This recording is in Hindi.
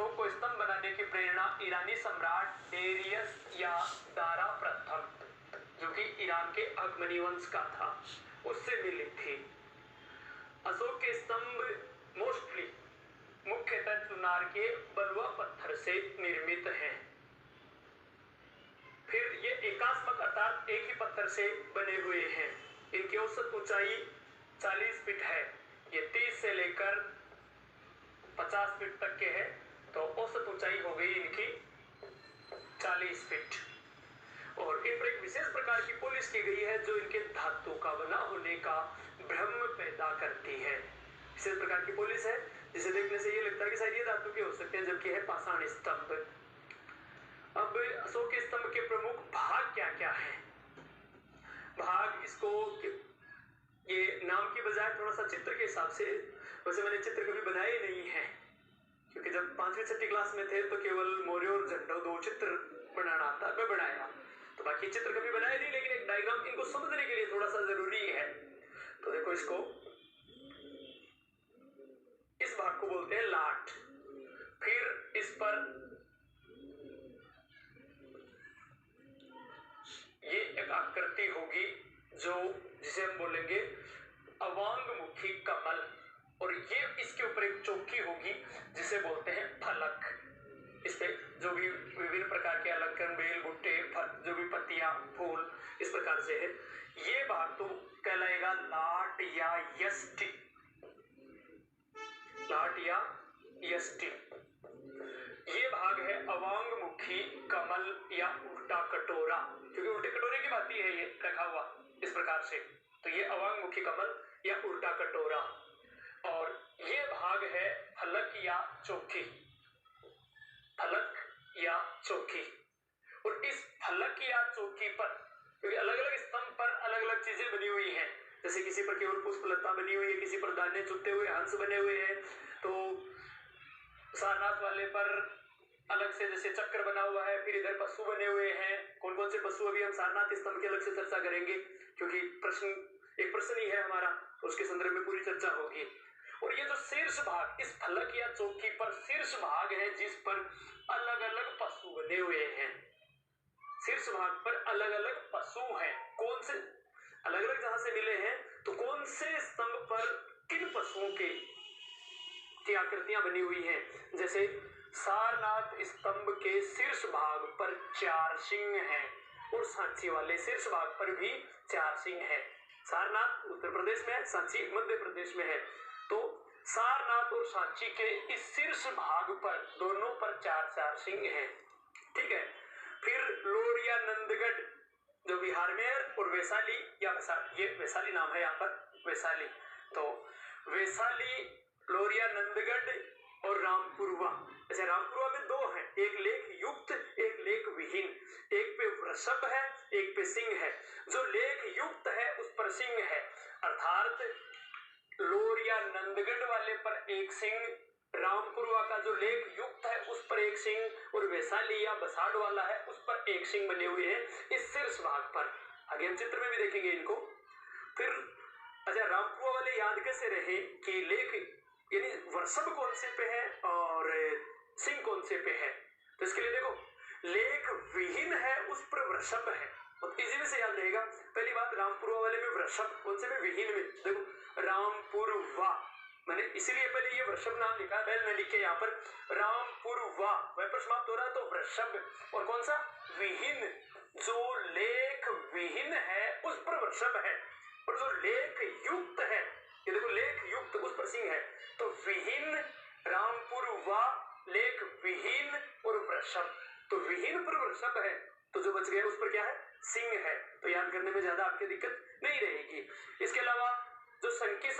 अशोक को स्तंभ बनाने की प्रेरणा ईरानी सम्राट डेरियस या दारा प्रथम, जो कि ईरान के अकमनी वंश का था, उससे मिली थी। अशोक के स्तंभ मोस्टली मुख्यतः चुनार के बलुआ पत्थर से निर्मित हैं। फिर ये एकास्मक अर्थात एक ही पत्थर से बने हुए हैं। इनकी औसत ऊंचाई 40 फीट है। ये 30 से लेकर 50 फीट तक के हैं, तो औसत ऊंचाई हो गई इनकी 40 फीट। और इन पर एक विशेष प्रकार की पॉलिश की गई है जो इनके धातु का बना होने का भ्रम पैदा करती है। विशेष प्रकार की पॉलिश है जिसे देखने से ये लगता है कि शायद ये धातु के हो सकते हैं, जबकि है पाषाण स्तंभ। अब अशोक के स्तंभ के प्रमुख भाग क्या क्या हैं? भाग इसको ये नाम की बजाय थोड़ा सा चित्र के हिसाब से, वैसे मैंने चित्र कभी बनाए नहीं है क्योंकि जब 5वीं 6वीं क्लास में थे तो केवल मोरे और झंडा 2 चित्र बनाना आता, मैं बनाया, तो बाकी चित्र कभी बनाए नहीं, लेकिन एक डायग्राम इनको समझने के लिए थोड़ा सा जरूरी है। तो देखो, इसको इस भाग को बोलते हैं लाट। फिर इस पर ये एक आकृति होगी जो जिसे हम बोलेंगे अवांगमुखी कमल, और ये इसके ऊपर एक चौकी होगी जिसे बोलते हैं फलक। इस पे जो भी विभिन्न प्रकार के अलंकरण, बेल, भुट्टे, जो भी पत्तियां, फूल इस प्रकार से है, ये भाग तो कहलाएगा लाट या यष्टि। लाट या यष्टि ये भाग है अवांगमुखी कमल या उल्टा कटोरा, क्योंकि उल्टे कटोरे की बात ही है ये रखा हुआ इस प्रकार से। तो ये अवांगमुखी कमल या उल्टा कटोरा, और ये भाग है फलक या चौकी। फलक या चौकी, और इस फलक या चौकी पर, क्योंकि अलग अलग स्तंभ पर अलग अलग चीजें बनी हुई हैं, जैसे किसी पर केवल पुष्पलता बनी हुई है, किसी पर दाने चुभते हुए हंस बने हुए हैं, तो सारनाथ वाले पर अलग से जैसे चक्र बना हुआ है, फिर इधर पशु बने हुए हैं। कौन कौन से पशु, अभी हम सारनाथ स्तंभ की अलग से चर्चा करेंगे, क्योंकि एक प्रश्न ही है हमारा, तो उसके संदर्भ में पूरी चर्चा होगी। और ये जो शीर्ष भाग, इस फलक या चौकी पर शीर्ष भाग है जिस पर अलग अलग पशु बने हुए हैं। शीर्ष भाग पर अलग अलग पशु हैं। कौन से अलग अलग जहां से मिले हैं, तो कौन से स्तंभ पर किन पशुओं की आकृतियां बनी हुई हैं? जैसे सारनाथ स्तंभ के शीर्ष भाग पर 4 सिंह हैं, और सांची वाले शीर्ष भाग पर भी 4 सिंह हैं। सारनाथ उत्तर प्रदेश में है, सांची मध्य प्रदेश में है, तो सारनाथ और सांची के इस शीर्ष भाग पर दोनों पर 4-4 सिंह हैं। ठीक है। फिर लोरिया नंदगढ़ जो बिहार में है, और वैशाली या ये वैशाली नाम है यहाँ पर, वैशाली, तो वैशाली, लोरिया नंदगढ़ और रामपुरवा। अच्छा, रामपुरवा में 2 हैं, एक लेख युक्त, एक लेख विहीन। एक पे वृषभ है, एक पे सिंह है। जो लेख युक्त है उस पर सिंह है, अर्थात लोरिया नंदगढ़ वाले पर एक सिंह, रामपुरवा का जो लेख युक्त है उस पर एक सिंह, और वैशाली या बसाड़ वाला है उस पर एक सिंह बने हुए हैं इस शीर्ष भाग पर। आगे हम चित्र में भी देखेंगे इनको। फिर अच्छा, रामपुरवा वाले याद कैसे रहे कि लेख यानी वृषभ कौन से पे है और सिंह कौन से पे है, तो इसके लिए देखो, लेख विहीन है उस पर वृषभ है, बहुत इजी में से याद रहेगा। पहली बात, रामपुरवा वाले में वृषभ, कौन से में, विहीन में। देखो रामपुरवा, मैंने इसीलिए पहले ये वृषभ नाम लिखा, बैल न लिखे यहाँ पर, रामपुरवा वह समाप्त हो रहा है, तो वृषभ, और कौन सा, विहीन। जो लेख विहीन है उस पर वृषभ है, और जो लेख युक्त है, ये देखो लेख युक्त उस पर सिंह है, तो विहीन, रामपुरवा, लेख विहीन और वृषभ। तो विहीन पर वृषभ है, तो जो बच गया उस पर क्या है, सिंह है। तो याद करने में ज्यादा आपकी दिक्कत नहीं रहेगी। इसके अलावा जो संख्या